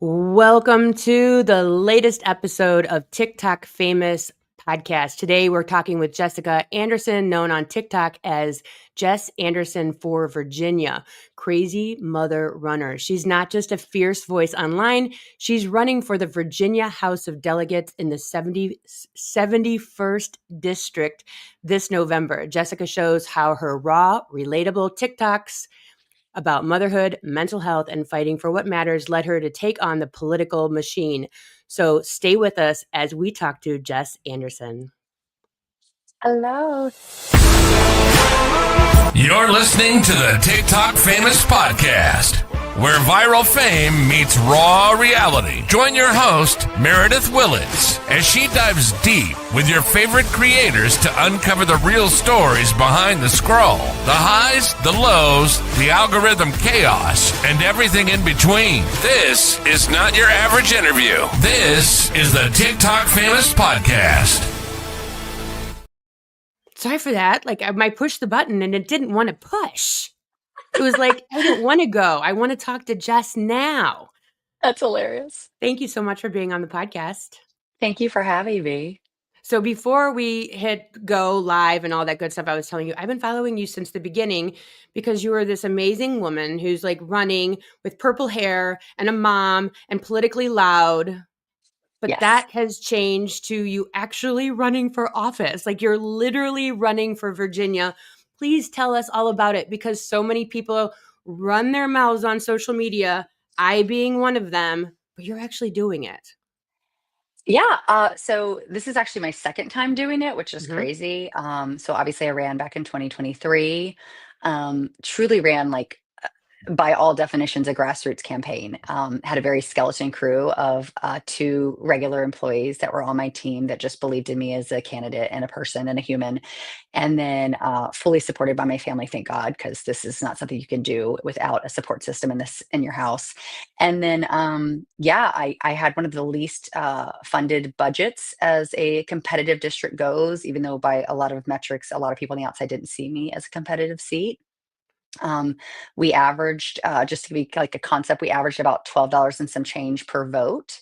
Welcome to the latest episode of TikTok Famous Podcast. Today we're talking with Jessica Anderson, known on TikTok as Jess Anderson for Virginia, Crazy Mother Runner. She's not just a fierce voice online, she's running for the Virginia House of Delegates in the 71st District this November. Jessica shows how her raw, relatable TikToks about motherhood, mental health, and fighting for what matters led her to take on the political machine. So stay with us as we talk to Jess Anderson. Hello. You're listening to the TikTok Famous Podcast, where viral fame meets raw reality. Join your host, Meredith Willits, as she dives deep with your favorite creators to uncover the real stories behind the scroll, the highs, the lows, the algorithm chaos, and everything in between. This is not your average interview. This is the TikTok Famous Podcast. Sorry for that. I pushed the button and it didn't want to push. It was like, I don't want to go. I want to talk to Jess now. That's hilarious. Thank you so much for being on the podcast. Thank you for having me. So before we hit go live and all that good stuff, I was telling you, I've been following you since the beginning because you are this amazing woman who's like running with purple hair and a mom and politically loud. But Yes. that has changed to you actually running for office. Like you're literally running for Virginia. Please tell us all about it because so many people run their mouths on social media, I being one of them, but you're actually doing it. Yeah. So this is actually my second time doing it, which is Mhm. crazy. So obviously I ran back in 2023. Truly ran like by all definitions, a grassroots campaign. Had a very skeleton crew of two regular employees that were on my team that just believed in me as a candidate and a person and a human. And then fully supported by my family, thank God, because this is not something you can do without a support system in your house. And then, yeah, I had one of the least funded budgets as a competitive district goes, even though by a lot of metrics, a lot of people on the outside didn't see me as a competitive seat. Um, we averaged, just to be like a concept, we averaged about $12 and some change per vote.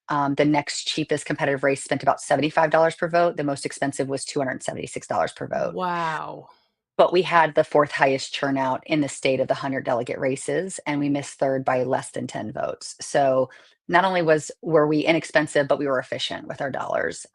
The next cheapest competitive race spent about $75 per vote. The most expensive was $276 per vote. Wow. But we had the fourth highest turnout in the state of the 100 delegate races, and we missed third by less than 10 votes. So not only were we inexpensive, but we were efficient with our dollars.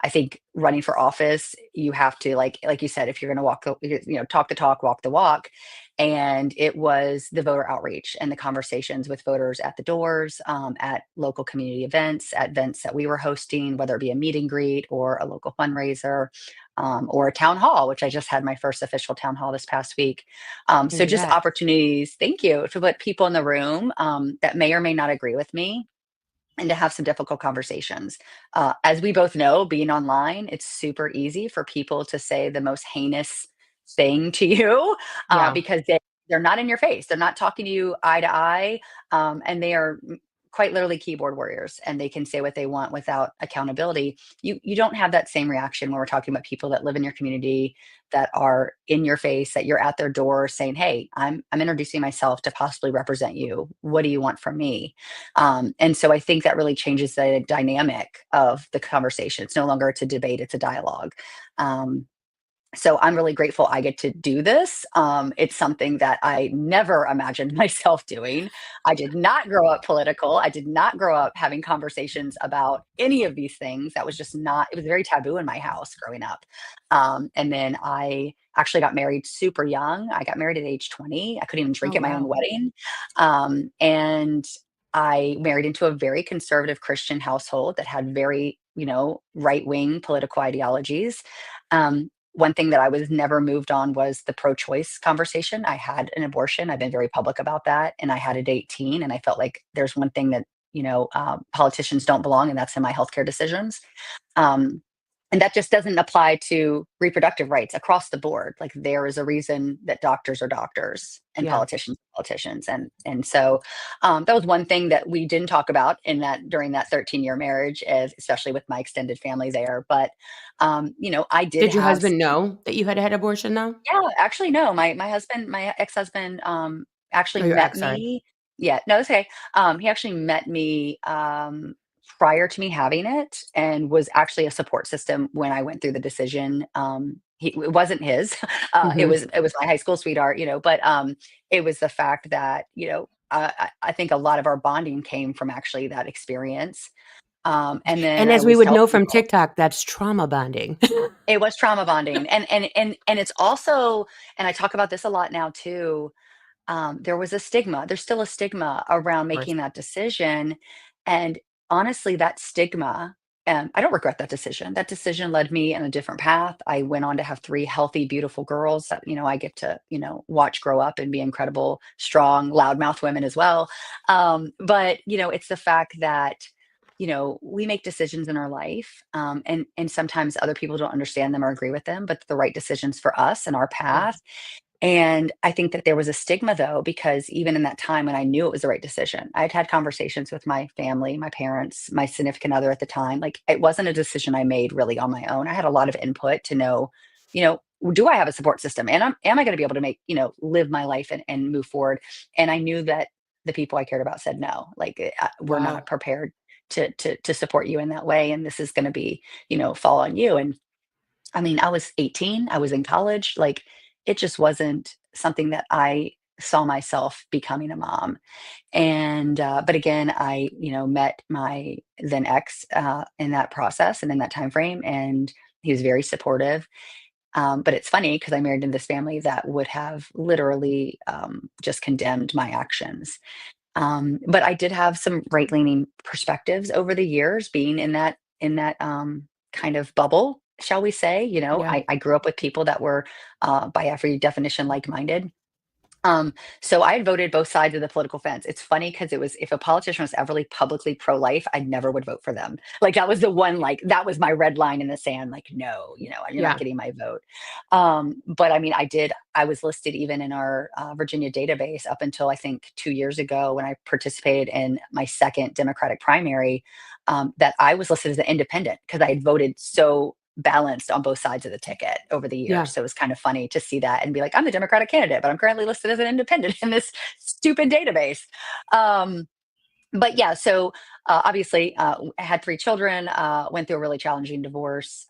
I think running for office, you have to like you said, if you're going to talk the talk, walk the walk. And it was the voter outreach and the conversations with voters at the doors, at local community events that we were hosting, whether it be a meet and greet or a local fundraiser, or a town hall, which I just had my first official town hall this past week. So just Congrats. opportunities, thank you, to put people in the room that may or may not agree with me and to have some difficult conversations. As we both know, being online, it's super easy for people to say the most heinous thing to you Yeah. because they're not in your face. They're not talking to you eye to eye. And they are quite literally keyboard warriors and they can say what they want without accountability. You don't have that same reaction when we're talking about people that live in your community, that are in your face, that you're at their door saying, hey, I'm introducing myself to possibly represent you. What do you want from me? And so I think that really changes the dynamic of the conversation. It's no longer it's a debate, it's a dialogue. So I'm really grateful I get to do this. It's something that I never imagined myself doing. I did not grow up political. I did not grow up having conversations about any of these things. That was just not, it was very taboo in my house growing up. And then I actually got married super young. I got married at age 20. I couldn't even drink Oh, at my own wow. wedding. And I married into a very conservative Christian household that had very, right wing political ideologies. One thing that I was never moved on was the pro-choice conversation. I had an abortion. I've been very public about that, and I had it at 18. And I felt like there's one thing that politicians don't belong, and that's in my healthcare decisions. Um, and that just doesn't apply to reproductive rights across the board. Like there is a reason that doctors are doctors and Yeah. politicians are politicians. And so that was one thing that we didn't talk about in that during that 13-year marriage, especially with my extended family there. But I did Did your have husband know that you had abortion though? yeah, actually no, my ex-husband actually Oh, your met ex, sorry. me. Yeah, no, it's okay. He actually met me prior to me having it, and was actually a support system when I went through the decision. It wasn't his. Hmm. It was my high school sweetheart, but it was the fact that I think a lot of our bonding came from actually that experience. And then And I as we always would tell know from people TikTok, that's trauma bonding. it was trauma bonding, and it's also, and I talk about this a lot now too. There was a stigma. There's still a stigma around Of course. making that decision. And honestly, that stigma, I don't regret that decision. That decision led me in a different path. I went on to have three healthy, beautiful girls that, I get to, watch grow up and be incredible, strong, loudmouth women as well. But, it's the fact that, we make decisions in our life, and sometimes other people don't understand them or agree with them, but the right decisions for us and our Yeah. path. And I think that there was a stigma though, because even in that time when I knew it was the right decision, I'd had conversations with my family, my parents, my significant other at the time. Like, it wasn't a decision I made really on my own. I had a lot of input to know, you know, do I have a support system? And am I going to be able to live my life and move forward? And I knew that the people I cared about said no, like, we're Wow. not prepared to support you in that way. And this is going to be, fall on you. And I mean, I was 18, I was in college, like, it just wasn't something that I saw myself becoming a mom. And, but again, I, met my then ex, in that process and in that time frame, and he was very supportive. But it's funny because I married into this family that would have literally, just condemned my actions. But I did have some right-leaning perspectives over the years being in that kind of bubble, shall we say. Yeah. I grew up with people that were, by every definition, like-minded. Um, so I had voted both sides of the political fence. It's funny because it was, if a politician was ever publicly pro-life, I never would vote for them. Like, that was the one, like, that was my red line in the sand. Like, no, you're not Yeah. getting my vote. But I mean, I was listed even in our Virginia database up until I think 2 years ago when I participated in my second Democratic primary, that I was listed as an independent because I had voted so balanced on both sides of the ticket over the years. Yeah. So it was kind of funny to see that and be like, I'm the Democratic candidate, but I'm currently listed as an independent in this stupid database. Um, but yeah, so obviously, I had three children. Went through a really challenging divorce.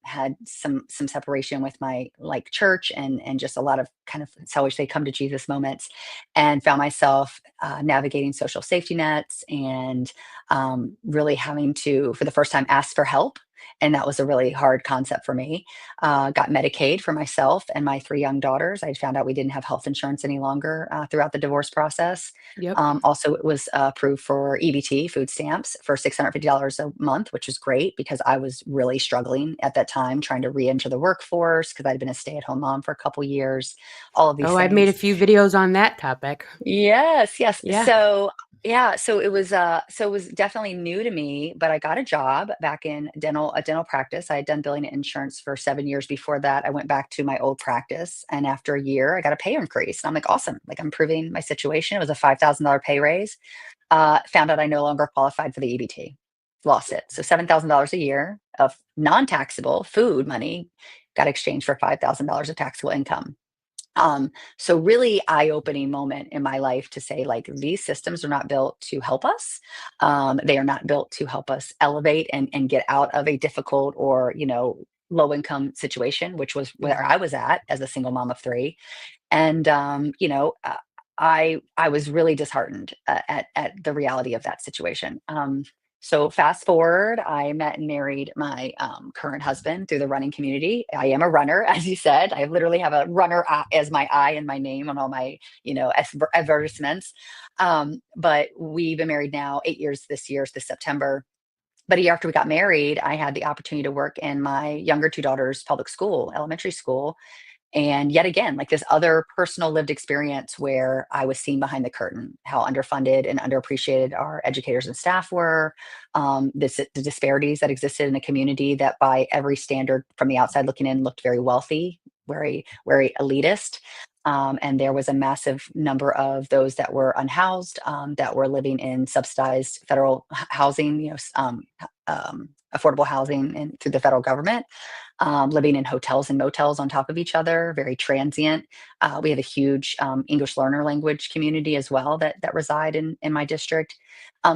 Had some separation with my church, and just a lot of kind of, it's always say, come to Jesus moments, and found myself navigating social safety nets, and really having to, for the first time, ask for help. And that was a really hard concept for me. Got Medicaid for myself and my three young daughters. I found out we didn't have health insurance any longer throughout the divorce process. Yep. Also, it was approved for EBT food stamps for $650 a month, which was great because I was really struggling at that time trying to re-enter the workforce because I'd been a stay-at-home mom for a couple years. All of these Oh, I've made a things. few videos on that topic. Yes, yes. Yeah. So yeah, so it was definitely new to me, but I got a job back in a dental practice. I had done billing and insurance for 7 years before that. I went back to my old practice, and after a year I got a pay increase. And I'm like, awesome, like, I'm improving my situation. It was a $5,000 pay raise. Found out I no longer qualified for the EBT. Lost it. So $7,000 a year of non-taxable food money got exchanged for $5,000 of taxable income. So really eye-opening moment in my life to say, like, these systems are not built to help us. They are not built to help us elevate and get out of a difficult or, low income situation, which was where I Exactly. was at as a single mom of three. And I was really disheartened at the reality of that situation. So fast forward, I met and married my current husband through the running community. I am a runner, as you said. I literally have a runner as my I in my name on all my advertisements. But we've been married now 8 years this September. But a year after we got married, I had the opportunity to work in my younger two daughters' public school, elementary school, and yet again, like, this other personal lived experience where I was seen behind the curtain, how underfunded and underappreciated our educators and staff were, the disparities that existed in a community that, by every standard from the outside looking in, looked very wealthy, very, very elitist. And there was a massive number of those that were unhoused, that were living in subsidized federal housing, affordable housing and through the federal government, living in hotels and motels on top of each other, very transient. We have a huge English learner language community as well that reside in my district.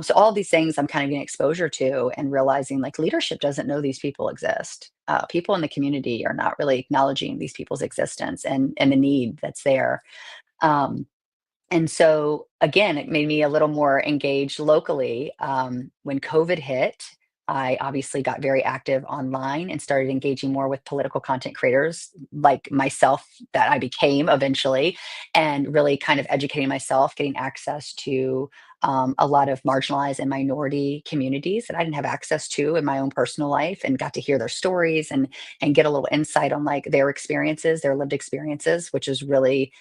So all of these things I'm kind of getting exposure to and realizing like leadership doesn't know these people exist. People in the community are not really acknowledging these people's existence and the need that's there. Um, and so again, it made me a little more engaged locally. When COVID hit, I obviously got very active online and started engaging more with political content creators like myself that I became eventually, and really kind of educating myself, getting access to a lot of marginalized and minority communities that I didn't have access to in my own personal life, and got to hear their stories and get a little insight on like their experiences, their lived experiences, which is really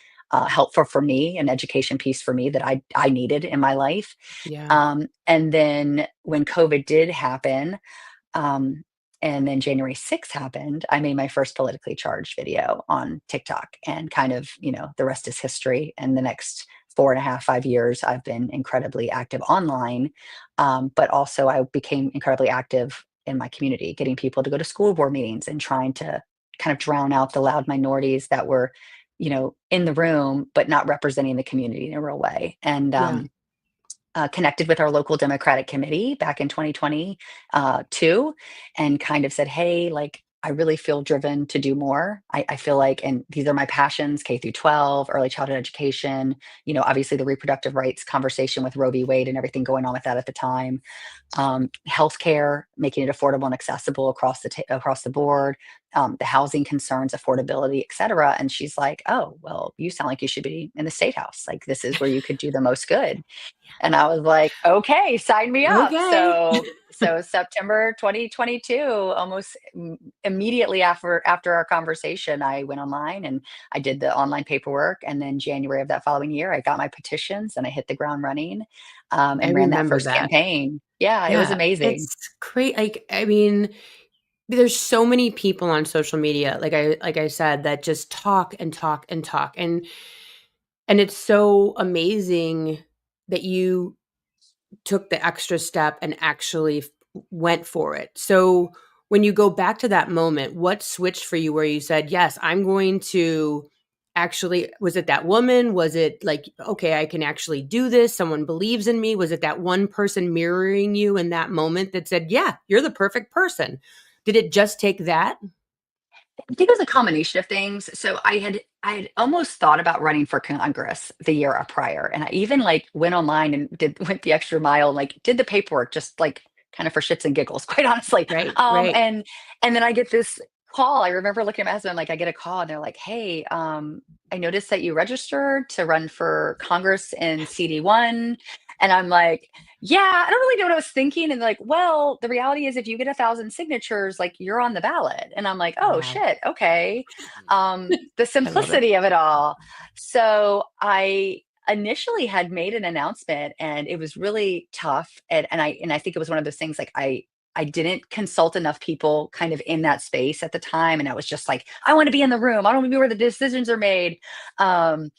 helpful for me, an education piece for me that I needed in my life. Yeah. And then when COVID did happen, um, and then January 6th happened, I made my first politically charged video on TikTok, and kind of, the rest is history. And the next 4.5, 5 years, I've been incredibly active online. But also I became incredibly active in my community, getting people to go to school board meetings and trying to kind of drown out the loud minorities that were, in the room, but not representing the community in a real way. And Yeah. connected with our local Democratic committee back in 2020 too, and kind of said, hey, like, I really feel driven to do more. I feel like, and these are my passions, K through 12, early childhood education, obviously the reproductive rights conversation with Roe v. Wade and everything going on with that at the time. Healthcare, making it affordable and accessible across the board, the housing concerns, affordability, et cetera. And she's like, oh, well, you sound like you should be in the state house. Like, this is where you could do the most good. And I was like, okay, sign me up. Okay. So September 2022, almost immediately after our conversation, I went online and I did the online paperwork. And then January of that following year, I got my petitions and I hit the ground running, I and ran that remember first that. campaign. Yeah, it was Yeah. amazing. It's great. Like, I mean, there's so many people on social media, like I said, that just talk and talk and talk. And it's so amazing that you took the extra step and actually went for it. So when you go back to that moment, what switched for you where you said, yes, I'm going to actually, was it that woman? Was it like, okay, I can actually do this. Someone believes in me. Was it that one person mirroring you in that moment that said, yeah, you're the perfect person? Did it just take that? I think it was a combination of things. So I had almost thought about running for Congress the year prior, and I even like went online and went the extra mile, like did the paperwork just like kind of for shits and giggles, quite honestly. Right, Um, right. and and then I get this call. I remember looking at my husband, like I get a call, and they're like, "Hey, I noticed that you registered to run for Congress in CD1," and I'm like, yeah, I don't really know what I was thinking. And they're like, well, the reality is if you get 1,000 signatures, like you're on the ballot. And I'm like, oh Wow. shit, okay. The I love it. simplicity of it all. So I initially had made an announcement, and it was really tough. And I think it was one of those things like I didn't consult enough people kind of in that space at the time. And I was just like, I want to be in the room. I don't want to be where the decisions are made. Um,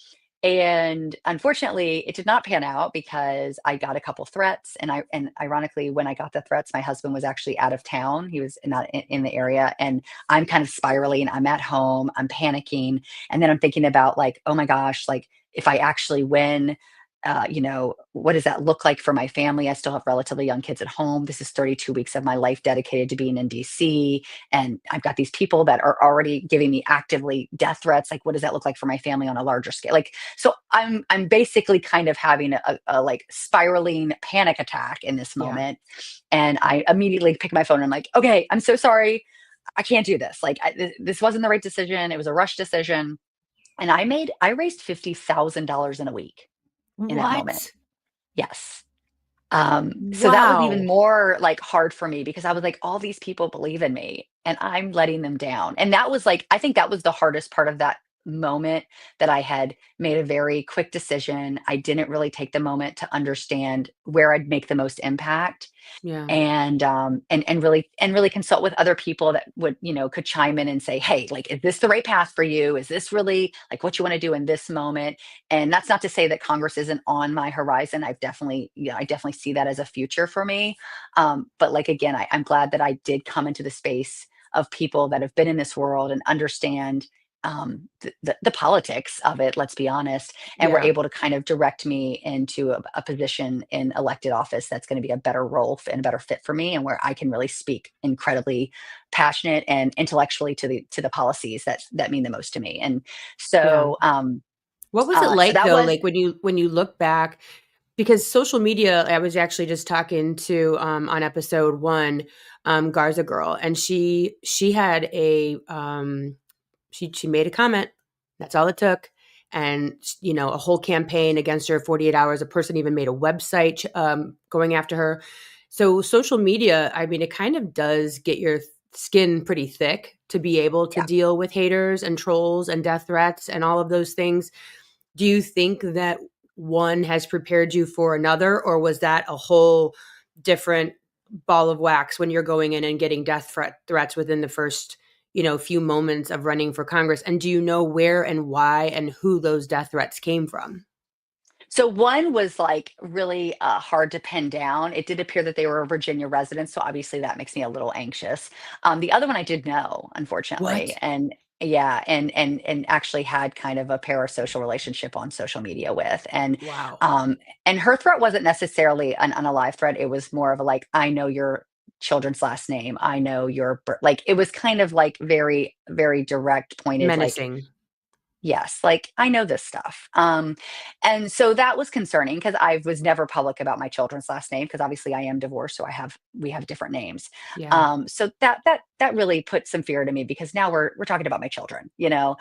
and unfortunately, it did not pan out because I got a couple threats. And ironically, when I got the threats, my husband was actually out of town. He was not in the area, and I'm kind of spiraling. I'm at home. I'm panicking, and then I'm thinking about like, oh my gosh, like if I actually win, what does that look like for my family? I still have relatively young kids at home. This is 32 weeks of my life dedicated to being in DC. And I've got these people that are already giving me actively death threats. Like, what does that look like for my family on a larger scale? Like, so I'm basically kind of having a like spiraling panic attack in this Yeah. moment. And I immediately pick my phone and I'm like, okay, I'm so sorry. I can't do this. Like, this wasn't the right decision. It was a rush decision. And I raised $50,000 in a week in that moment. What? Yes. So that was even Wow. more like hard for me because I was like, all these people believe in me and I'm letting them down. And that was like, I think that was the hardest part of moment that I had made a very quick decision. I didn't really take the moment to understand where I'd make the most impact, Yeah. and really consult with other people that would, could chime in and say, hey, like, is this the right path for you? Is this really like what you want to do in this moment? And that's not to say that Congress isn't on my horizon. I definitely see that as a future for me. But like, again, I'm glad that I did come into the space of people that have been in this world and understand the politics of it, let's be honest, and were Yeah. able to kind of direct me into a position in elected office that's going to be a better role and a better fit for me, and where I can really speak incredibly passionate and intellectually to the policies that mean the most to me. And Yeah. so What was it so like that though, was like when you look back, because social media, I was actually just talking to on episode 1, Garza Girl, and she had she made a comment. That's all it took. And a whole campaign against her, 48 hours. A person even made a website going after her. So social media, I mean, it kind of does get your skin pretty thick to be able to yeah. deal with haters and trolls and death threats and all of those things. Do you think that one has prepared you for another, or was that a whole different ball of wax when you're going in and getting death threats within the first, few moments of running for Congress? And do you know where and why and who those death threats came from? So one was like really hard to pin down. It did appear that they were a Virginia resident, so obviously that makes me a little anxious. The other one I did know, unfortunately, What? and yeah, and actually had kind of a parasocial relationship on social media with, Wow. um, and her threat wasn't necessarily an unalive threat. It was more of a like, I know your children's last name. I know your like. It was kind of like very very direct, pointed, like, Menacing. yes, like, I know this stuff. And so that was concerning because I was never public about my children's last name because obviously I am divorced, so we have different names. Yeah. So that really put some fear to me because now we're talking about my children, you know.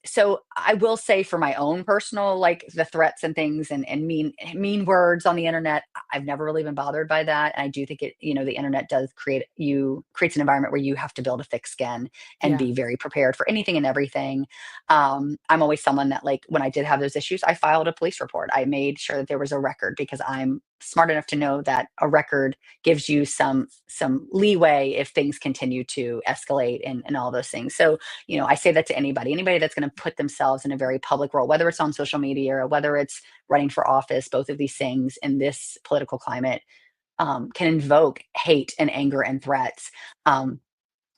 So I will say for my own personal, like, the threats and things and mean words on the internet, I've never really been bothered by that. And I do think the internet does creates an environment where you have to build a thick skin and Yeah. be very prepared for anything and everything. I'm always someone that, like, when I did have those issues, I filed a police report. I made sure that there was a record because I'm smart enough to know that a record gives you some leeway if things continue to escalate and all those things. So, I say that to anybody that's going to put themselves in a very public role, whether it's on social media or whether it's running for office, both of these things in this political climate can invoke hate and anger and threats.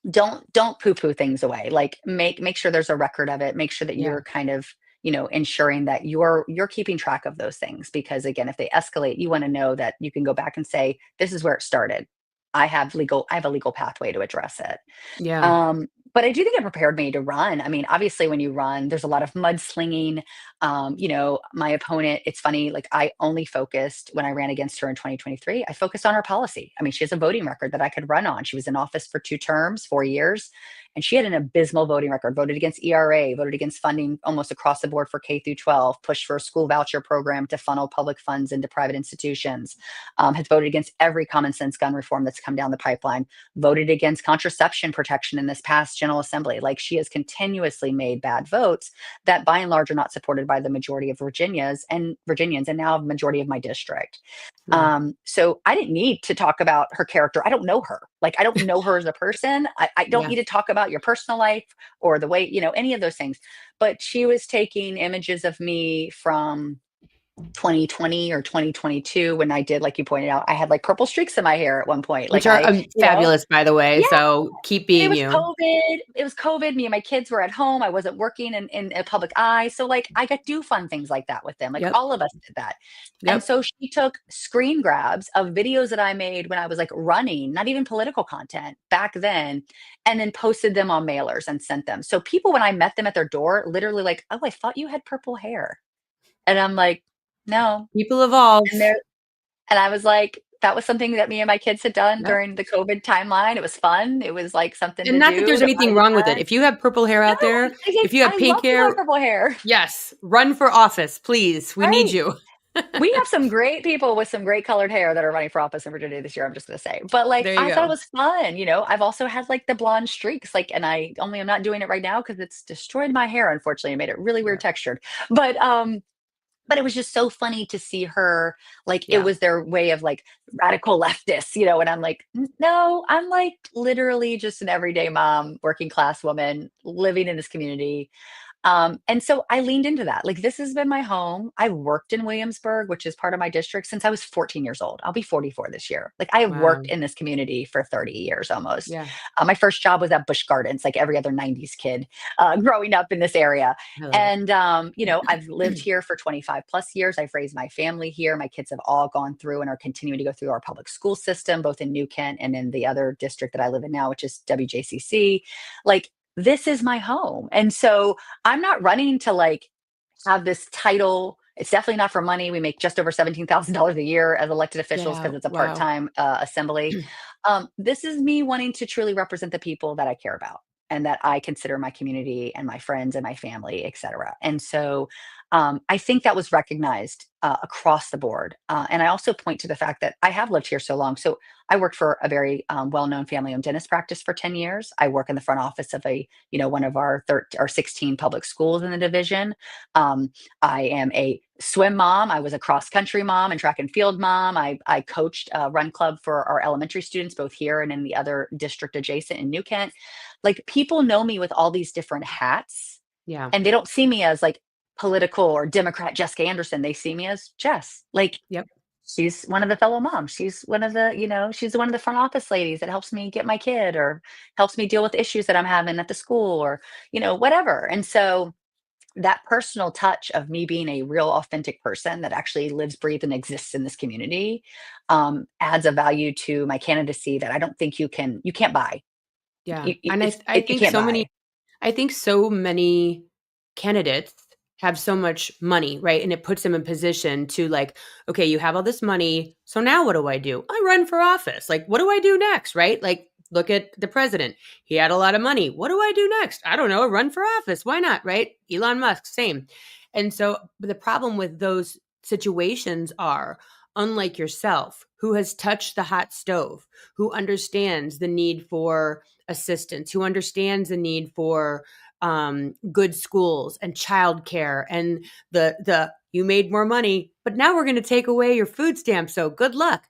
Don't poo-poo things away. Like, make sure there's a record of it. Make sure that Yeah. you're kind of, ensuring that you're keeping track of those things, because again, if they escalate, you want to know that you can go back and say, this is where it started. I have a legal pathway to address it. Yeah. But I do think it prepared me to run. I mean, obviously, when you run, there's a lot of mudslinging. My opponent, it's funny, like, I only focused when I ran against her in 2023, I focused on her policy. I mean, she has a voting record that I could run on. She was in office for 2 terms, 4 years, and she had an abysmal voting record, voted against ERA, voted against funding almost across the board for K through 12, pushed for a school voucher program to funnel public funds into private institutions, has voted against every common sense gun reform that's come down the pipeline, voted against contraception protection in this past General Assembly. Like, she has continuously made bad votes that by and large are not supported by the majority of Virginians, and now a majority of my district. Yeah. So I didn't need to talk about her character. I don't know her. Like, I don't know her as a person. I don't Yeah. need to talk about your personal life or the way, any of those things. But she was taking images of me from 2020 or 2022 when I did, like you pointed out, I had like purple streaks in my hair at one point. Which Like, are I, fabulous, by the way. yeah, So keep and being you. It was COVID. Me and my kids were at home. I wasn't working in a public eye. So, like, I got to do fun things like that with them. Like, Yep. all of us did that. And Yep. so she took screen grabs of videos that I made when I was like running, not even political content back then, and then posted them on mailers and sent them. So people, when I met them at their door, literally like, oh, I thought you had purple hair. And I'm like, no. People evolve. And they're and I was like, that was something that me and my kids had done Yep. during the COVID timeline. It was fun. It was like something And to not do that there's that anything I wrong with it. had. If you have purple hair out No, there, if you have I pink love to have hair, purple hair. yes, run for office, please. We need Right. you. We have some great people with some great colored hair that are running for office in Virginia this year, I'm just gonna say. But, like, There you I thought it go. was fun, you know? I've also had, like, the blonde streaks, like, and I only am not doing it right now because it's destroyed my hair, unfortunately, and made it really weird Yeah. textured. But it was just so funny to see her, like, it Yeah. was their way of, like, radical leftists, you know, and I'm like, No, I'm, like, literally just an everyday mom, working class woman, living in this community." And so I leaned into that. Like, this has been my home. I've worked in Williamsburg, which is part of my district, since I was 14 years old. I'll be 44 this year. Like, I have worked Wow. in this community for 30 years almost. Yeah. My first job was at Busch Gardens, like every other 90s kid growing up in this area. I love it. And, you know, I've lived here for 25 plus years. I've raised my family here. My kids have all gone through and are continuing to go through our public school system, both in New Kent and in the other district that I live in now, which is WJCC. Like, this is my home. And so I'm not running to, like, have this title. It's definitely not for money. We make just over $17,000 a year as elected officials Yeah. because it's a Wow. part-time assembly. This is me wanting to truly represent the people that I care about and that I consider my community and my friends and my family, et cetera. And so I think that was recognized across the board. And I also point to the fact that I have lived here so long. So I worked for a very well-known family-owned dentist practice for 10 years. I work in the front office of one of our 16 public schools in the division. I am a swim mom. I was a cross country mom and track and field mom. I coached a run club for our elementary students, both here and in the other district adjacent in New Kent. Like, people know me with all these different hats, Yeah. and they don't see me as, like, political or Democrat Jessica Anderson. They see me as Jess. Like, Yep. she's one of the fellow moms. She's one of the, she's one of the front office ladies that helps me get my kid or helps me deal with issues that I'm having at the school or, whatever. And so that personal touch of me being a real authentic person that actually lives, breathes, and exists in this community adds a value to my candidacy that I don't think you can't buy. Yeah. You, you- And I it's I it, you think can't so many buy. I think so many candidates have so much money, right? And it puts them in position to, like, okay, you have all this money. So now what do? I run for office. Like, what do I do next? Right? Like, look at the president. He had a lot of money. What do I do next? I don't know. Run for office. Why not? Right? Elon Musk, same. And so the problem with those situations are, unlike yourself, who has touched the hot stove, who understands the need for assistance, who understands the need for good schools and childcare and the you made more money, but now we're going to take away your food stamp. So good luck.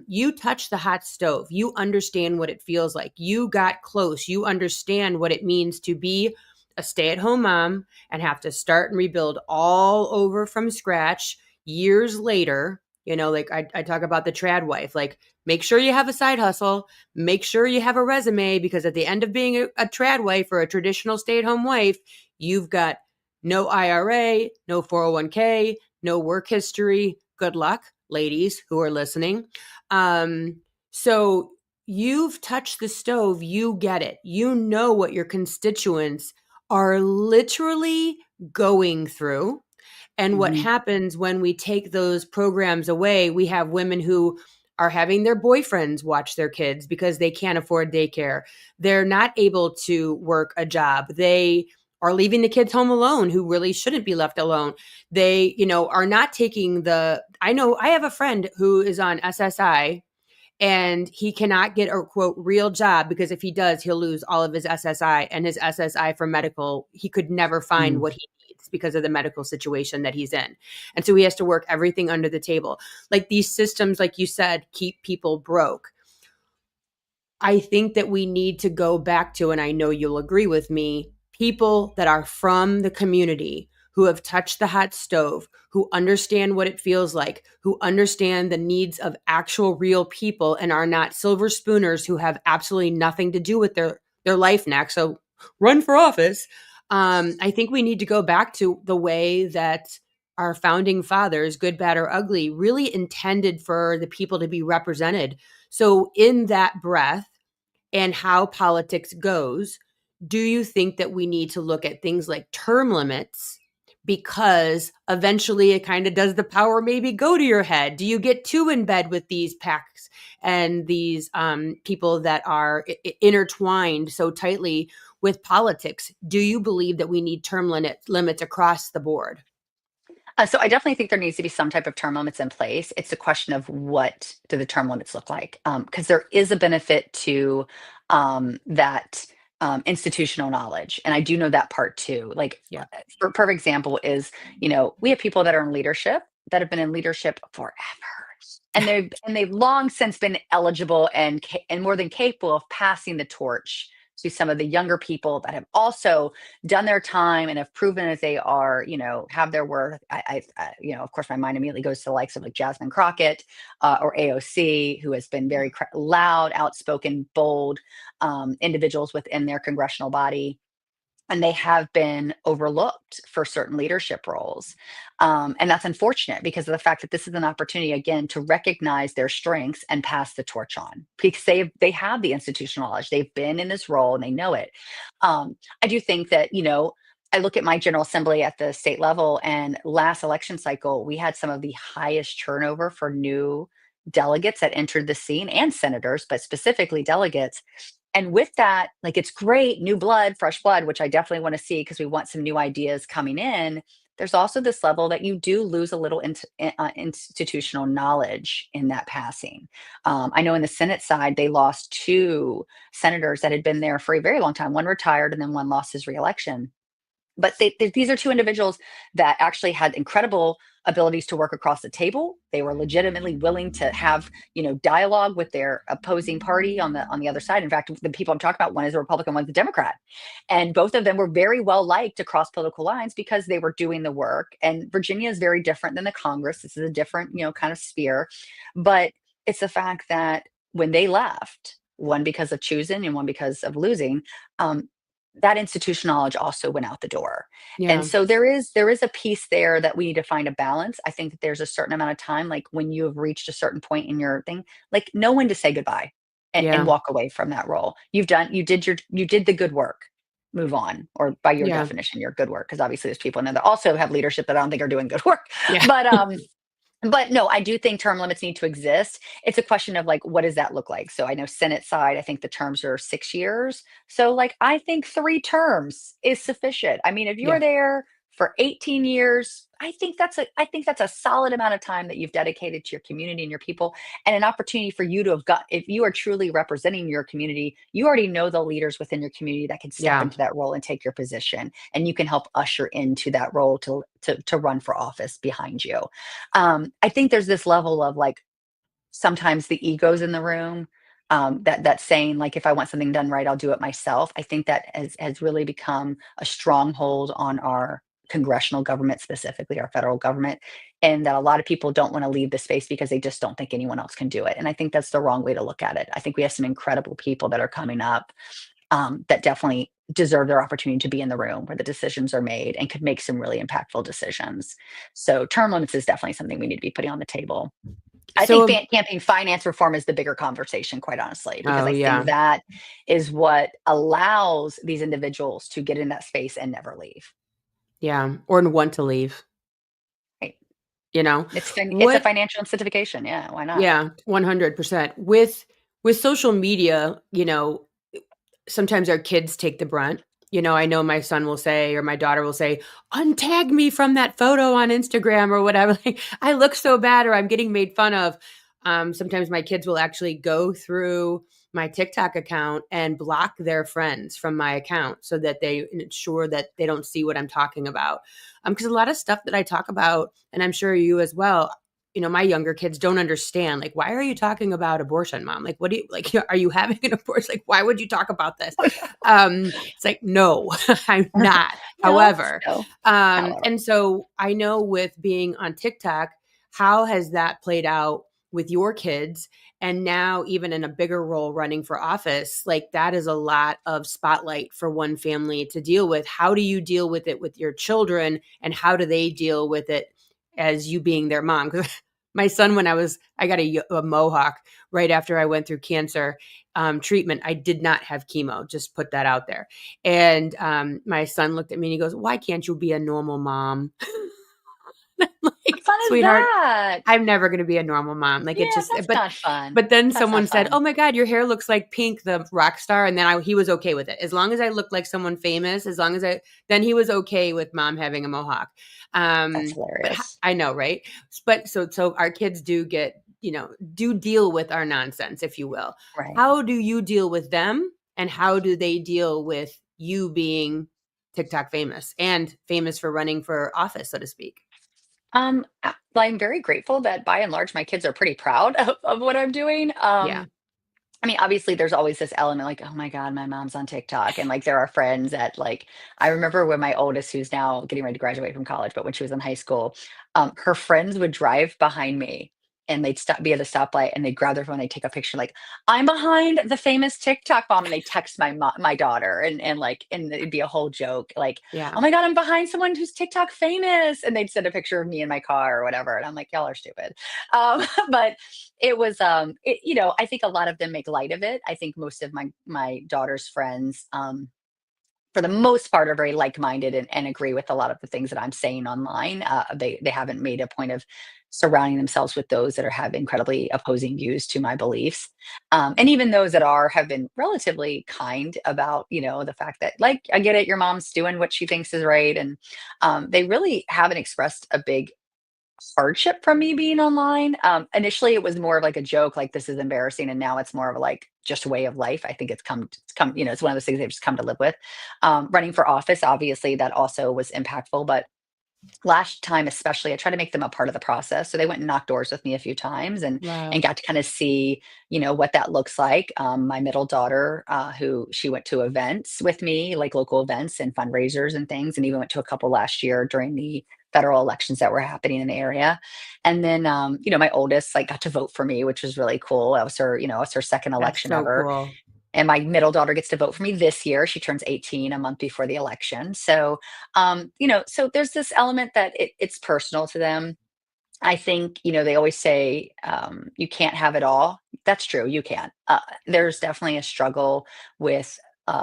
You touch the hot stove. You understand what it feels like. You got close. You understand what it means to be a stay-at-home mom and have to start and rebuild all over from scratch years later. Like I talk about the trad wife, like, make sure you have a side hustle, make sure you have a resume, because at the end of being a trad wife or a traditional stay-at-home wife, you've got no IRA, no 401k, no work history. Good luck, ladies who are listening. So you've touched the stove, you get it. You know what your constituents are literally going through. And what Mhm. happens when we take those programs away, we have women who are having their boyfriends watch their kids because they can't afford daycare. They're not able to work a job. They are leaving the kids home alone who really shouldn't be left alone. They, are not taking I know I have a friend who is on SSI and he cannot get a quote real job because if he does, he'll lose all of his SSI, and his SSI for medical, he could never find Mm. what he needs because of the medical situation that he's in. And so he has to work everything under the table. Like, these systems, like you said, keep people broke. I think that we need to go back to, and I know you'll agree with me, people that are from the community who have touched the hot stove, who understand what it feels like, who understand the needs of actual real people and are not silver spooners who have absolutely nothing to do with their life next. So run for office. I think we need to go back to the way that our founding fathers, good, bad, or ugly, really intended for the people to be represented. So in that breath, and how politics goes, do you think that we need to look at things like term limits? Because eventually it kind of does the power maybe go to your head? Do you get too in bed with these PACs and these people that are intertwined so tightly with politics? Do you believe that we need term limits across the board? So I definitely think there needs to be some type of term limits in place. It's a question of what do the term limits look like? Because there is a benefit to that institutional knowledge, and I do know that part too. Like, Yeah. for perfect example is, we have people that are in leadership that have been in leadership forever, and they've long since been eligible and more than capable of passing the torch to some of the younger people that have also done their time and have proven that they are, have their worth. Of course, my mind immediately goes to the likes of like Jasmine Crockett or AOC, who has been very loud, outspoken, bold individuals within their congressional body. And they have been overlooked for certain leadership roles. And that's unfortunate because of the fact that this is an opportunity, again, to recognize their strengths and pass the torch on because they have the institutional knowledge. They've been in this role and they know it. I do think that, I look at my General Assembly at the state level, and last election cycle, we had some of the highest turnover for new delegates that entered the scene and senators, but specifically delegates. And with that, like, it's great, new blood, fresh blood, which I definitely want to see because we want some new ideas coming in. There's also this level that you do lose a little institutional knowledge in that passing. I know in the Senate side, they lost two senators that had been there for a very long time. One retired and then one lost his reelection. But these are two individuals that actually had incredible abilities to work across the table. They were legitimately willing to have, dialogue with their opposing party on the other side. In fact, the people I'm talking about, one is a Republican, one's a Democrat, and both of them were very well liked across political lines because they were doing the work. And Virginia is very different than the Congress. This is a different, kind of sphere, but it's the fact that when they left, one because of choosing and one because of losing, that institutional knowledge also went out the door. And Yeah. so there is a piece there that we need to find a balance. I think that there's a certain amount of time, like when you have reached a certain point in your thing, like know when to say goodbye and Yeah. walk away from that role. You did the good work. Move on, or by your Yeah. definition, your good work, because obviously there's people in there that also have leadership that I don't think are doing good work. Yeah. But no, I do think term limits need to exist. It's a question of like, what does that look like? So I know Senate side, I think the terms are 6 years. So like, I think 3 terms is sufficient. I mean, if you Yeah. are there for 18 years, I think that's a solid amount of time that you've dedicated to your community and your people, and an opportunity for you to have got, if you are truly representing your community, you already know the leaders within your community that can step Yeah. into that role and take your position, and you can help usher into that role to run for office behind you. I think there's this level of like sometimes the egos in the room, that's saying like, if I want something done right, I'll do it myself. I think that has really become a stronghold on our congressional government, specifically our federal government, and that a lot of people don't want to leave the space because they just don't think anyone else can do it. And I think that's the wrong way to look at it. I think we have some incredible people that are coming up, that definitely deserve their opportunity to be in the room where the decisions are made and could make some really impactful decisions. So term limits is definitely something we need to be putting on the table. I think So, campaign finance reform is the bigger conversation, quite honestly, because oh I think yeah. that is what allows these individuals to get in that space and never leave. Yeah. Or want to leave, Right? you know? It's a What financial incentivization. Yeah, why not? Yeah, 100%. With social media, sometimes our kids take the brunt. I know my son will say, or my daughter will say, untag me from that photo on Instagram or whatever. Like, I look so bad or I'm getting made fun of. Sometimes my kids will actually go through my TikTok account and block their friends from my account so that they ensure that they don't see what I'm talking about. Because a lot of stuff that I talk about, and I'm sure you as well, my younger kids don't understand. Like, why are you talking about abortion, mom? Like, what do you like? Are you having an abortion? Like, why would you talk about this? It's like, no, I'm not. No, However, no. However, and so I know with being on TikTok, how has that played out with your kids? And now, even in a bigger role running for office, like that is a lot of spotlight for one family to deal with. How do you deal with it with your children, and how do they deal with it as you being their mom? Because my son, when I got a mohawk right after I went through cancer treatment. I did not have chemo, just put that out there. And my son looked at me and he goes, why can't you be a normal mom? Like, What fun is sweetheart, that? I'm never going to be a normal mom. Like, it's Yeah, just, that's but not fun. but then That's someone not said, fun. "Oh my God, your hair looks like Pink, the rock star," and then he was okay with it as long as I looked like someone famous. As long as then he was okay with mom having a mohawk. That's But hilarious. I know, right? But so our kids do get, do deal with our nonsense, if you will. Right. How do you deal with them, and how do they deal with you being TikTok famous and famous for running for office, so to speak? I'm very grateful that by and large my kids are pretty proud of what I'm doing. Yeah. I mean, obviously, there's always this element like, oh my God, my mom's on TikTok. And like, there are friends that, like, I remember when my oldest, who's now getting ready to graduate from college, but when she was in high school, her friends would drive behind me and they'd be at a stoplight and they'd grab their phone, they'd take a picture, like, I'm behind the famous TikTok mom. And they text my daughter and it'd be a whole joke, like, Yeah. oh my God, I'm behind someone who's TikTok famous. And they'd send a picture of me in my car or whatever. And I'm like, y'all are stupid. But it was I think a lot of them make light of it. I think most of my daughter's friends, for the most part, are very like-minded and agree with a lot of the things that I'm saying online. They haven't made a point of surrounding themselves with those that have incredibly opposing views to my beliefs. And even those that have been relatively kind about, the fact that, like, I get it, your mom's doing what she thinks is right. And they really haven't expressed a big hardship from me being online. Initially, it was more of like a joke, like, this is embarrassing, and now it's more of a, like, just a way of life. I think it's come. It's one of those things they've just come to live with. Running for office, obviously, that also was impactful, but last time especially, I try to make them a part of the process. So they went and knocked doors with me a few times and Wow. got to kind of see, what that looks like. My middle daughter, who she went to events with me, like local events and fundraisers and things, and even went to a couple last year during the federal elections that were happening in the area. And then, my oldest, like, got to vote for me, which was really cool. That was her, it was her second That's election so ever. cool. And my middle daughter gets to vote for me this year. She turns 18 a month before the election. So, so there's this element that it's personal to them. I think, they always say, you can't have it all. That's true. You can't. There's definitely a struggle with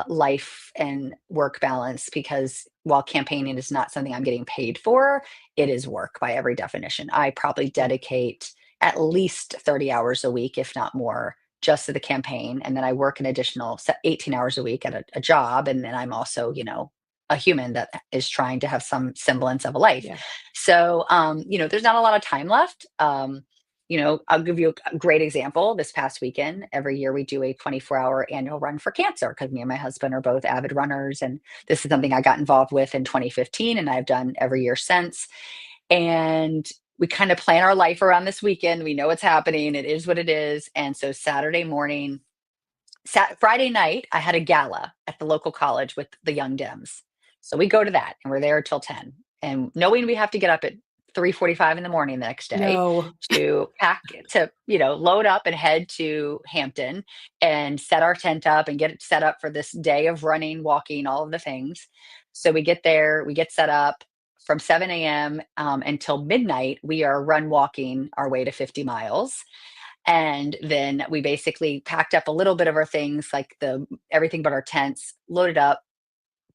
life and work balance, because while campaigning is not something I'm getting paid for, it is work by every definition. I probably Yeah. dedicate at least 30 hours a week, if not more, just to the campaign. And then I work an additional 18 hours a week at a job. And then I'm also, a human that is trying to have some semblance of a life. Yeah. So, there's not a lot of time left. I'll give you a great example. This past weekend, every year we do a 24-hour annual run for cancer, because me and my husband are both avid runners. And this is something I got involved with in 2015 and I've done every year since. And we kind of plan our life around this weekend. We know what's happening. It is what it is. And so Saturday morning, Friday night, I had a gala at the local college with the Young Dems. So we go to that and we're there till 10. And knowing we have to get up at 3:45 in the morning the next day No. to pack, to, load up and head to Hampton and set our tent up and get it set up for this day of running, walking, all of the things. So we get there, we get set up from 7 a.m. Until midnight. We are run walking our way to 50 miles. And then we basically packed up a little bit of our things, like the everything but our tents, loaded up,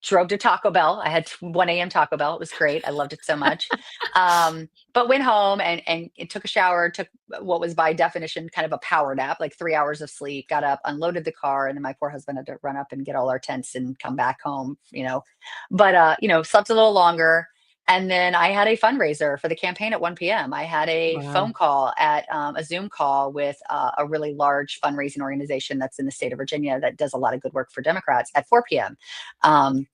drove to Taco Bell. I had 1 a.m. Taco Bell. It was great. I loved it so much. But went home and it took a shower, took what was by definition kind of a power nap, like 3 hours of sleep, got up, unloaded the car, and then my poor husband had to run up and get all our tents and come back home. But slept a little longer. And then I had a fundraiser for the campaign at 1 p.m. I had a Wow. phone call at a Zoom call with a really large fundraising organization that's in the state of Virginia that does a lot of good work for Democrats at 4 p.m. Um,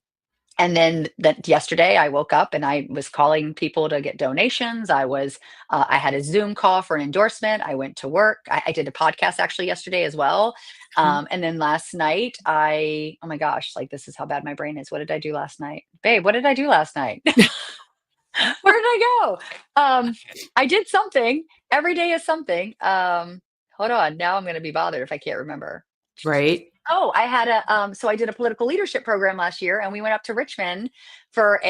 and then that yesterday I woke up and I was calling people to get donations. I had a Zoom call for an endorsement. I went to work. I did a podcast actually yesterday as well. Mhm. And then last night oh my gosh, like, this is how bad my brain is. What did I do last night? Babe, what did I do last night? Where did I go? I did something. Every day is something. Hold on. Now I'm going to be bothered if I can't remember. right? Oh, I had so I did a political leadership program last year, and we went up to Richmond for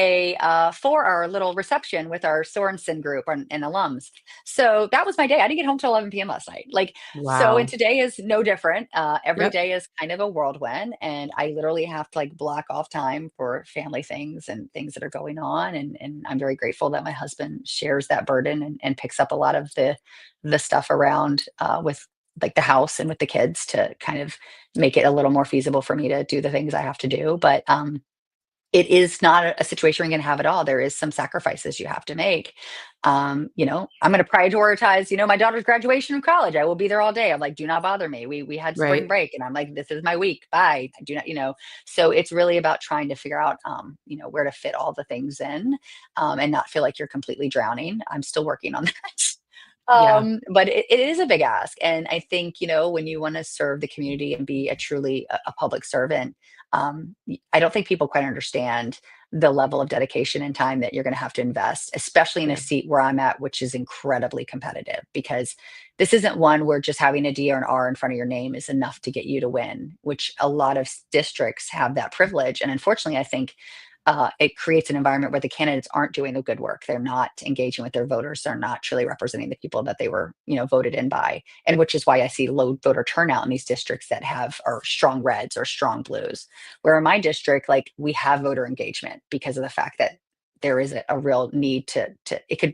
for our little reception with our Sorensen group and alums. So that was my day. I didn't get home till 11 p.m. last night. And Wow. today is no different. Every Yep. day is kind of a whirlwind, and I literally have to like block off time for family things and things that are going on. And I'm very grateful that my husband shares that burden and picks up a lot of the stuff around with like the house and with the kids to kind of make it a little more feasible for me to do the things I have to do. But it is not a situation where you're going to have it all. There is some sacrifices you have to make. I'm going to prioritize, my daughter's graduation from college. I will be there all day. I'm like, do not bother me. We had spring Right. break, and I'm like, this is my week. Bye. I do not. So it's really about trying to figure out, where to fit all the things in, and not feel like you're completely drowning. I'm still working on that. Yeah. But it is a big ask. And I think, when you want to serve the community and be a truly a public servant, I don't think people quite understand the level of dedication and time that you're going to have to invest, especially in a Yeah. seat where I'm at, which is incredibly competitive, because this isn't one where just having a D or an R in front of your name is enough to get you to win, which a lot of districts have that privilege. And unfortunately, I think it creates an environment where the candidates aren't doing the good work. They're not engaging with their voters. They're not truly representing the people that they were, voted in by. And which is why I see low voter turnout in these districts that are strong reds or strong blues. Where in my district, like we have voter engagement because of the fact that there is a real need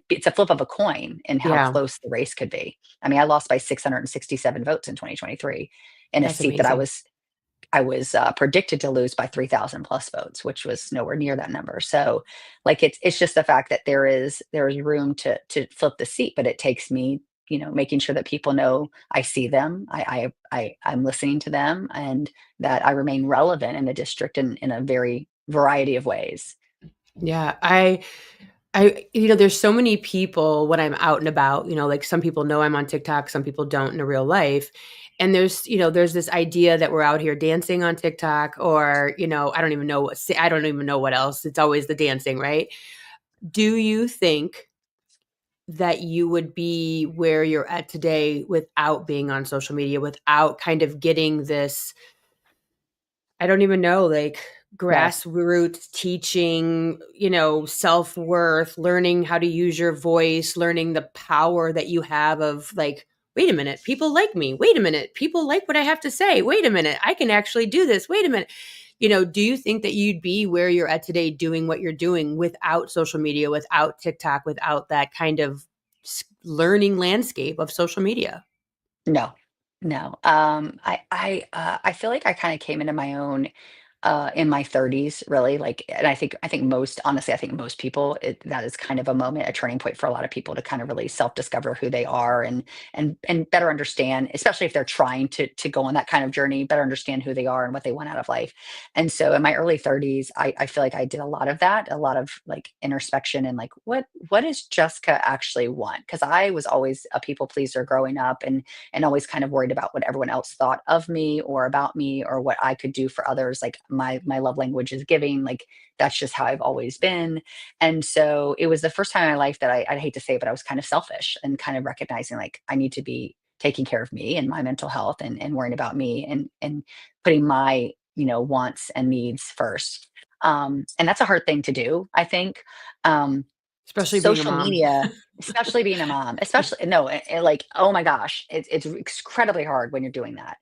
it's a flip of a coin in how Yeah. close the race could be. I mean, I lost by 667 votes in 2023 in a That's seat that I amazing. was predicted to lose by 3,000 plus votes, which was nowhere near that number. So, like it's just the fact that there is room to flip the seat, but it takes me, making sure that people know I see them, I'm listening to them, and that I remain relevant in the district in a very variety of ways. Yeah. There's so many people when I'm out and about, like some people know I'm on TikTok, some people don't in real life. And there's this idea that we're out here dancing on TikTok or, I don't even know what else. It's always the dancing, right? Do you think that you would be where you're at today without being on social media, without kind of getting this, I don't even know, like No, grassroots teaching, self-worth, learning how to use your voice, learning the power that you have of like, wait a minute, people like me. Wait a minute, people like what I have to say. Wait a minute, I can actually do this. Wait a minute. Do you think that you'd be where you're at today doing what you're doing without social media, without TikTok, without that kind of learning landscape of social media? no, no. I feel like I kind of came into my own in my 30s, really. Like, and I think most, honestly, I think most people, that is kind of a moment, a turning point for a lot of people to kind of really self-discover who they are and better understand, especially if they're trying to go on that kind of journey, better understand who they are and what they want out of life. And so in my early 30s, I feel like I did a lot of that, a lot of like introspection and like what does Jessica actually want? Because I was always a people pleaser growing up, and always kind of worried about what everyone else thought of me or about me or what I could do for others. Like my love language is giving. Like that's just how I've always been. And so it was the first time in my life that I'd hate to say it, but I was kind of selfish and kind of recognizing like I need to be taking care of me and my mental health and worrying about me and putting my, wants and needs first. And that's a hard thing to do, I think. Um, Especially being a Social mom. media, especially being a mom, especially no, like, oh my gosh, it's incredibly hard when you're doing that.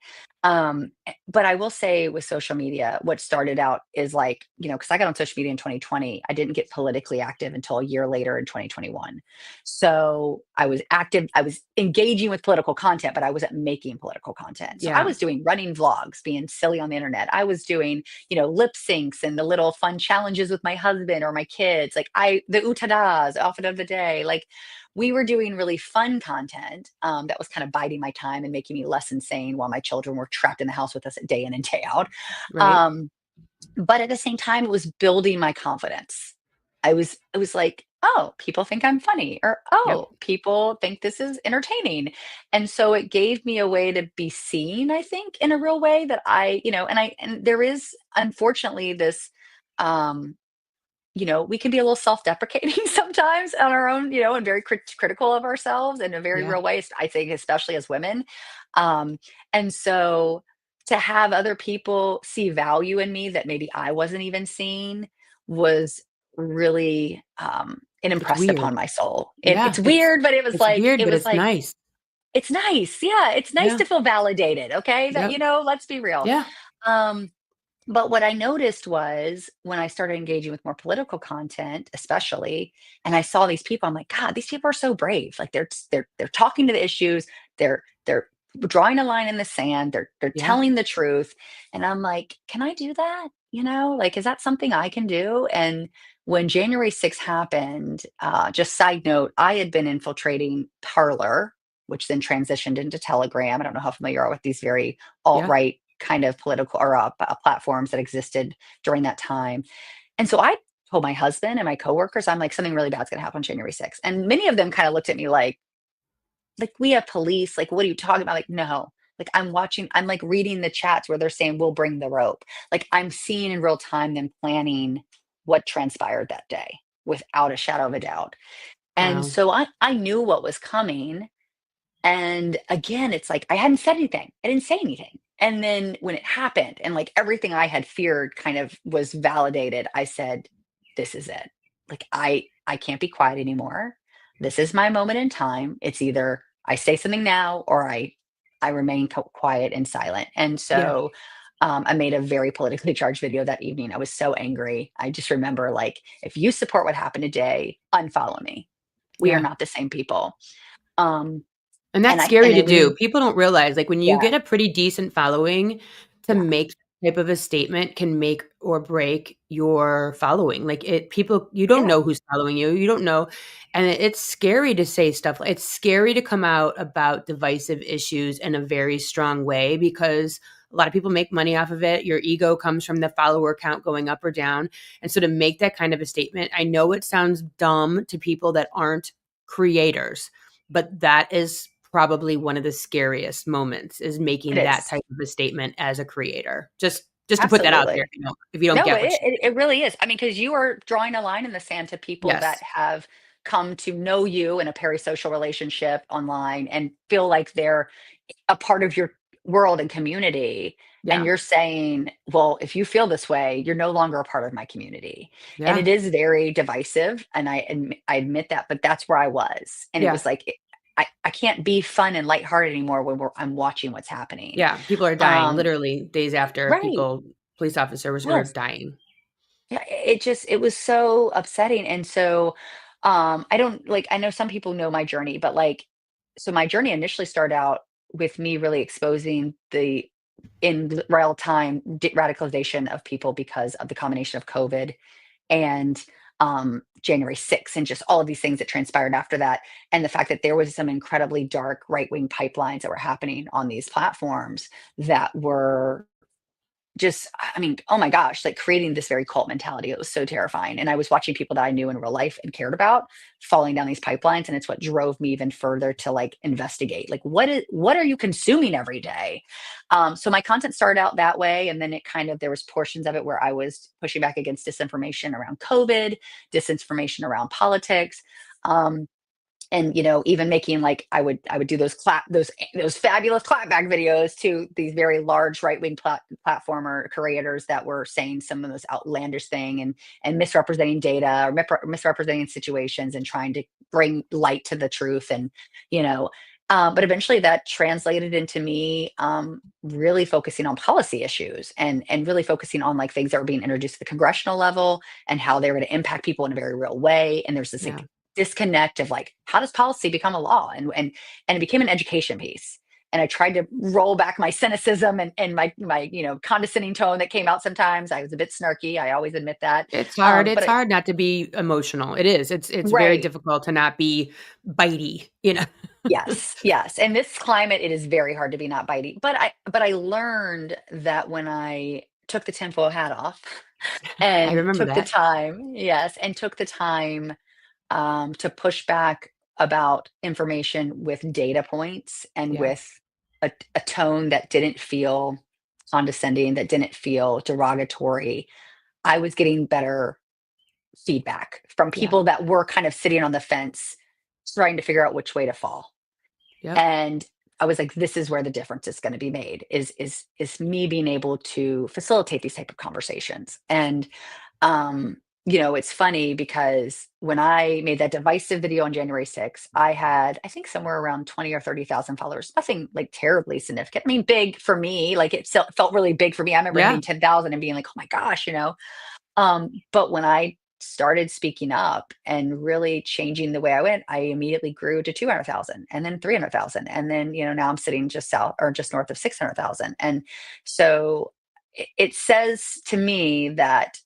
But I will say with social media, what started out is like, because I got on social media in 2020, I didn't get politically active until a year later in 2021. So I was active, I was engaging with political content, but I wasn't making political content. So I Yeah. was doing running vlogs, being silly on the internet. I was doing lip syncs and the little fun challenges with my husband or my kids. Like the utadas, outfit of the day. Like we were doing really fun content that was kind of biding my time and making me less insane while my children were trapped in the house with us day in and day out. Right. Um, but at the same time, it was building my confidence. It was like, oh, people think I'm funny, or Yep. oh, people think this is entertaining. And so it gave me a way to be seen, I think, in a real way that and there is unfortunately this um we can be a little self-deprecating sometimes on our own, and very critical of ourselves in a very Yeah. real way, I think, especially as women. Um, and so to have other people see value in me that maybe I wasn't even seeing was really, it It's impressed weird. upon my soul. Yeah, It's weird, but it's weird, it but was it's like, nice. it's nice. Yeah, it's nice Yeah. to feel validated, okay? That, Yep. let's be real. Yeah. Um, but what I noticed was when I started engaging with more political content, especially, and I saw these people, I'm like, God, these people are so brave. Like they're talking to the issues, they're drawing a line in the sand, they're Yeah. telling the truth. And I'm like, can I do that? Like, is that something I can do? And when January 6th happened, just side note, I had been infiltrating Parlor, which then transitioned into Telegram. I don't know how familiar you are with these very Yeah. alt-right kind of political or platforms that existed during that time. And so I told my husband and my coworkers, I'm like, something really bad's going to happen on January 6th. And many of them kind of looked at me like we have police. Like, what are you talking about? Like, no. Like I'm watching, I'm like reading the chats where they're saying we'll bring the rope. Like I'm seeing in real time them planning what transpired that day without a shadow of a doubt. And Wow. so I knew what was coming. And again, it's like I hadn't said anything. I didn't say anything. And then when it happened and like everything I had feared kind of was validated, I said, this is it. Like I can't be quiet anymore. This is my moment in time. It's either I say something now or I remain quiet and silent. And Yeah. so I made a very politically charged video that evening. I was so angry. I just remember like, if you support what happened today, unfollow me. We are Yeah. not the same people. Um, And and that's I scary and I to do. leaned People don't realize, like, when you yeah, get a pretty decent following, to yeah, make that type of a statement can make or break your following. Like, people you don't yeah, know who's following you, you don't know, and it's scary to say stuff it's scary to come out about divisive issues in a very strong way because a lot of people make money off of it. Your ego comes from the follower count going up or down, and so to make that kind of a statement, I know it sounds dumb to people that aren't creators, but that is probably one of the scariest moments is it making that is. type of a statement as a creator. Just to put that out there, Absolutely. if you don't No, get what it really is. I mean, because you are drawing a line in the sand to people that Yes. have come to know you in a parasocial relationship online and feel like they're a part of your world and community. And Yeah. you're saying, well, if you feel this way, you're no longer a part of my community. And Yeah. it is very divisive. And I admit that, but that's where I was. And it Yeah. was like, I can't be fun and lighthearted anymore when I'm watching what's happening. Yeah. People are dying Um, literally days after right. police officers were Yes. dying. Yeah, it was so upsetting, and so, I don't like, I know some people know my journey, but, like, so my journey initially started out with me really exposing the in real time radicalization of people because of the combination of COVID and, January 6th and just all of these things that transpired after that, and the fact that there was some incredibly dark right-wing pipelines that were happening on these platforms that were just, I mean, oh my gosh, like creating this very cult mentality. It was so terrifying. And I was watching people that I knew in real life and cared about falling down these pipelines. And it's what drove me even further to like investigate, like, what are you consuming every day? So my content started out that way. And then it kind of, there was portions of it where I was pushing back against disinformation around COVID, disinformation around politics. Um, and even making like I would do those fabulous clapback videos to these very large right-wing platformer creators that were saying some of those outlandish thing and misrepresenting data or misrepresenting situations and trying to bring light to the truth and you know but eventually that translated into me really focusing on policy issues and really focusing on like things that were being introduced at the congressional level and how they were going to impact people in a very real way. And there's this Yeah. like disconnect of like how does policy become a law and it became an education piece. And I tried to roll back my cynicism and my condescending tone that came out sometimes. I was a bit snarky, I always admit that. It's But hard not to be emotional. It is. It's very right. difficult to not be bitey. Yes, yes. In this climate, it is very hard to be not bitey. But I learned that when I took the tinfoil hat off I and remember took the that. time, yes, and took the time to push back about information with data points and Yeah. with a tone that didn't feel condescending, that didn't feel derogatory, I was getting better feedback from Yeah. people that were kind of sitting on the fence, trying to figure out which way to fall. Yep. And I was like, this is where the difference is going to be made, is me being able to facilitate these type of conversations. And it's funny because when I made that divisive video on January 6th, I had, I think, somewhere around 20 or 30,000 followers. Nothing like terribly significant. I mean, big for me, like it still felt really big for me. I remember Yeah. hitting 10,000 and being like, oh my gosh, but when I started speaking up and really changing the way I went, I immediately grew to 200,000 and then 300,000. And then, now I'm sitting just south or just north of 600,000. And so it says to me that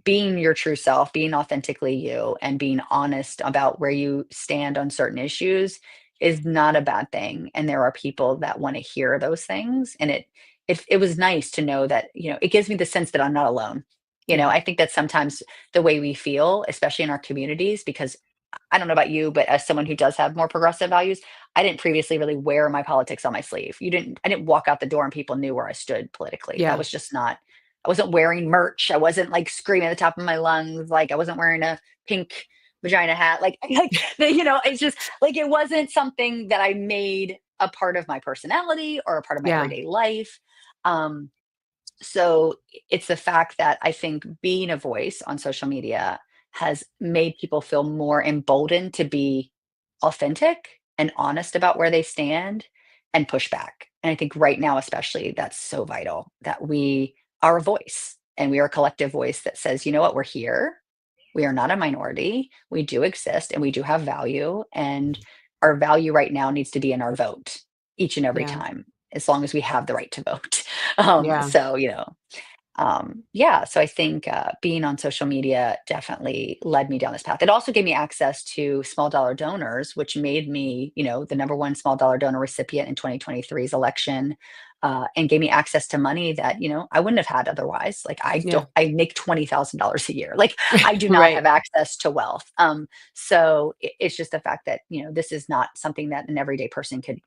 being your true self, being authentically you, and being honest about where you stand on certain issues is not a bad thing. And there are people that want to hear those things. And it was nice to know that, it gives me the sense that I'm not alone. Yeah. I think that's sometimes the way we feel, especially in our communities, because I don't know about you, but as someone who does have more progressive values, I didn't previously really wear my politics on my sleeve. I didn't walk out the door and people knew where I stood politically. That Yeah. was just not, I wasn't wearing merch. I wasn't like screaming at the top of my lungs. Like I wasn't wearing a pink vagina hat. It's just like, it wasn't something that I made a part of my personality or a part of my Yeah. everyday life. So it's the fact that I think being a voice on social media has made people feel more emboldened to be authentic and honest about where they stand and push back. And I think right now, especially, that's so vital that we are a voice and we are a collective voice that says, you know what, we're here. We are not a minority. We do exist and we do have value. And our value right now needs to be in our vote each and every Yeah. time, as long as we have the right to vote. Yeah. So, so I think being on social media definitely led me down this path. It also gave me access to small dollar donors, which made me, the number one small dollar donor recipient in 2023's election, and gave me access to money that, I wouldn't have had otherwise. Like Yeah. I make $20,000 a year. Like I do not Right. have access to wealth. So it's just the fact that, this is not something that an everyday person could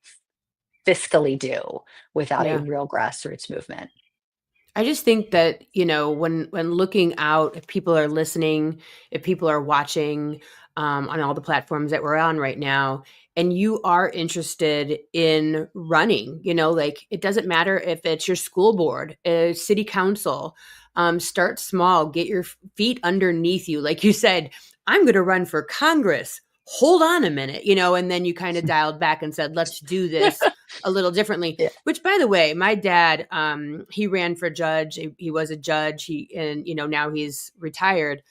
fiscally do without a Yeah. real grassroots movement. I just think that, when looking out, if people are listening, if people are watching on all the platforms that we're on right now, and you are interested in running, like it doesn't matter if it's your school board, city council, start small, get your feet underneath you. Like you said, I'm going to run for Congress. Hold on a minute, and then you kind of dialed back and said, let's do this a little differently. Yeah. Which, by the way, my dad, he ran for judge. He was a judge. Now he's retired.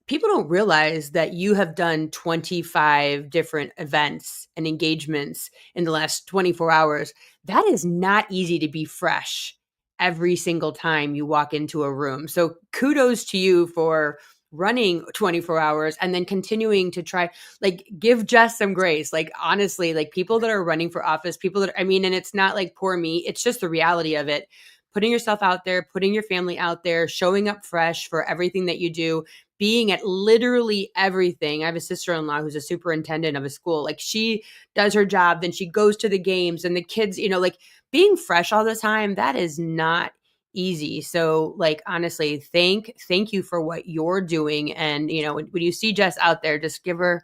People don't realize that you have done 25 different events and engagements in the last 24 hours. That is not easy to be fresh every single time you walk into a room. So kudos to you for running 24 hours and then continuing to try, like, give Jess some grace. Like, honestly, like people that are running for office, and it's not like poor me, it's just the reality of it. Putting yourself out there, putting your family out there, showing up fresh for everything that you do, being at literally everything. I have a sister-in-law who's a superintendent of a school. Like, she does her job, then she goes to the games and the kids, like being fresh all the time, that is not easy. So, like, honestly, thank you for what you're doing. And, when you see Jess out there, just give her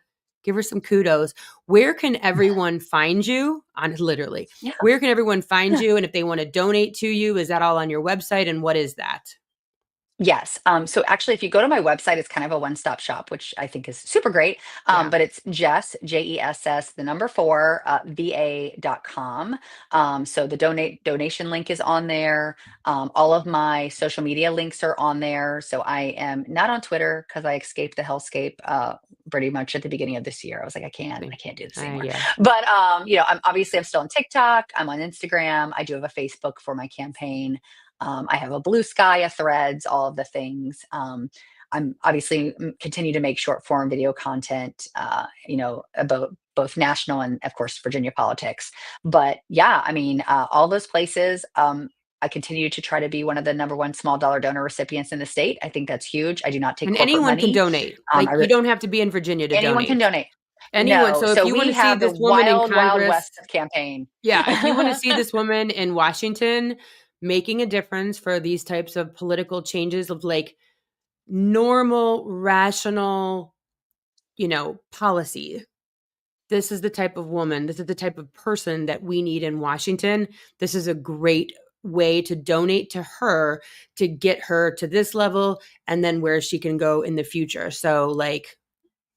some kudos. Where can everyone find you? Literally, Yeah. where can everyone find you? And if they want to donate to you, is that all on your website? And what is that? Yes. So actually, if you go to my website, it's kind of a one-stop shop, which I think is super great. Yeah. But it's Jess, JESS, the number 4, VA.com. So the donation link is on there. All of my social media links are on there. So I am not on Twitter because I escaped the hellscape pretty much at the beginning of this year. I was like, I can't do this anymore. Yeah. But I'm still on TikTok. I'm on Instagram. I do have a Facebook for my campaign. I have a Blue Sky, a Threads, all of the things. I'm obviously continue to make short form video content, about both national and, of course, Virginia politics. But yeah, all those places. I continue to try to be one of the number one small dollar donor recipients in the state. I think that's huge. I do not take And corporate anyone money. can donate. Like, you don't have to be in Virginia to donate. Anyone can donate. Anyone. No. So if you want we to see have this the woman in Wild Congress, West campaign. yeah, if you want to see this woman in Washington making a difference for these types of political changes of like normal, rational, policy, this is the type of woman, this is the type of person that we need in Washington. This is a great way to donate to her to get her to this level and then where she can go in the future. So like,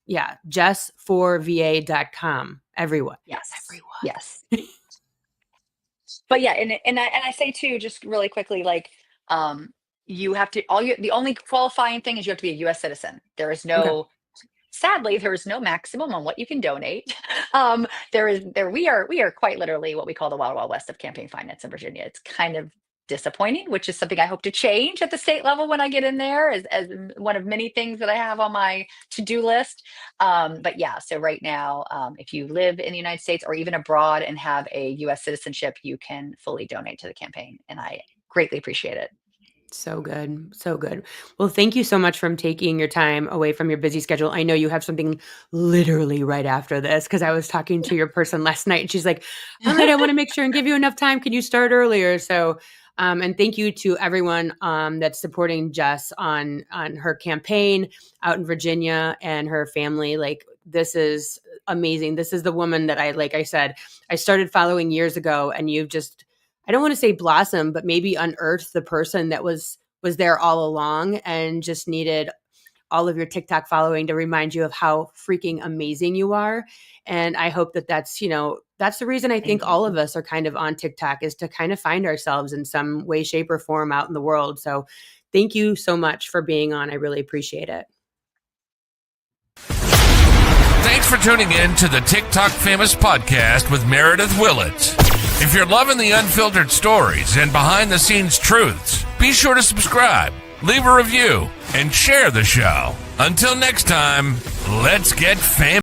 yeah, jess4va.com. Everyone. Yes. Everyone. Yes. But yeah, and I say too, just really quickly, like, you have to, the only qualifying thing is you have to be a US citizen. There is no, sadly, there is no maximum on what you can donate. We are quite literally what we call the Wild Wild West of campaign finance in Virginia. It's kind of disappointing, which is something I hope to change at the state level when I get in there, as one of many things that I have on my to-do list. But yeah, so right now, if you live in the United States or even abroad and have a US citizenship, you can fully donate to the campaign. And I greatly appreciate it. So good. So good. Well, thank you so much for taking your time away from your busy schedule. I know you have something literally right after this because I was talking to your person last night and she's like, all right, I want to make sure and give you enough time. Can you start earlier? So, and thank you to everyone that's supporting Jess on her campaign out in Virginia and her family. Like, this is amazing. This is the woman that like I said, I started following years ago, and you've just, I don't want to say blossom, but maybe unearthed the person that was there all along and just needed all of your TikTok following to remind you of how freaking amazing you are. And I hope that that's the reason I think all of us are kind of on TikTok, is to kind of find ourselves in some way, shape, or form out in the world. So thank you so much for being on. I really appreciate it. Thanks for tuning in to the TikTok Famous Podcast with Meredith Willits. If you're loving the unfiltered stories and behind-the-scenes truths, be sure to subscribe, leave a review, and share the show. Until next time, let's get famous.